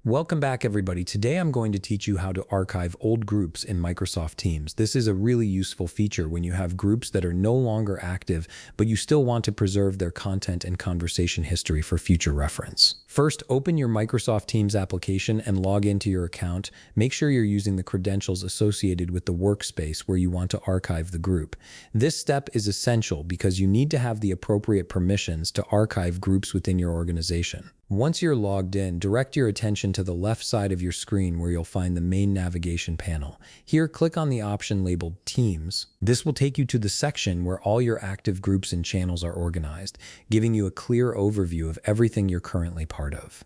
Welcome back, everybody. Today I'm going to teach you how to archive old groups in Microsoft Teams. This is a really useful feature when you have groups that are no longer active, but you still want to preserve their content and conversation history for future reference. First, open your Microsoft Teams application and log into your account. Make sure you're using the credentials associated with the workspace where you want to archive the group. This step is essential because you need to have the appropriate permissions to archive groups within your organization. Once you're logged in, direct your attention to the left side of your screen where you'll find the main navigation panel. Here, click on the option labeled Teams. This will take you to the section where all your active groups and channels are organized, giving you a clear overview of everything you're currently part of.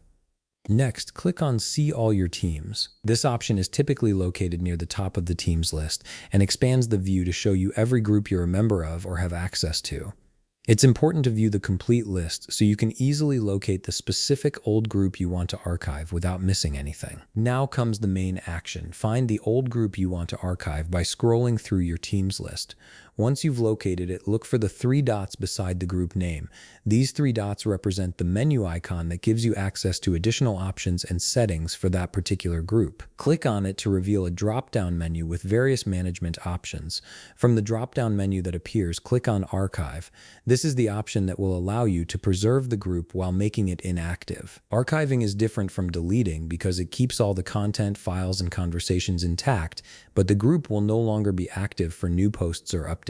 Next, click on See All Your Teams. This option is typically located near the top of the Teams list and expands the view to show you every group you're a member of or have access to. It's important to view the complete list so you can easily locate the specific old group you want to archive without missing anything. Now comes the main action. Find the old group you want to archive by scrolling through your Teams list. Once you've located it, look for the three dots beside the group name. These three dots represent the menu icon that gives you access to additional options and settings for that particular group. Click on it to reveal a drop-down menu with various management options. From the drop-down menu that appears, click on Archive. This is the option that will allow you to preserve the group while making it inactive. Archiving is different from deleting because it keeps all the content, files, and conversations intact, but the group will no longer be active for new posts or updates.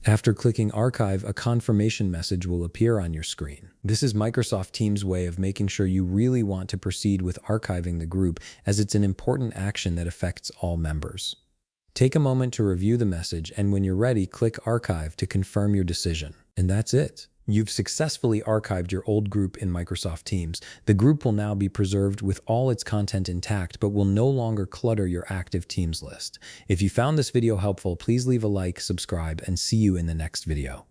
After clicking Archive, a confirmation message will appear on your screen. This is Microsoft Teams' way of making sure you really want to proceed with archiving the group, as it's an important action that affects all members. Take a moment to review the message, and when you're ready, click Archive to confirm your decision. And that's it. You've successfully archived your old group in Microsoft Teams. The group will now be preserved with all its content intact, but will no longer clutter your active Teams list. If you found this video helpful, please leave a like, subscribe, and see you in the next video.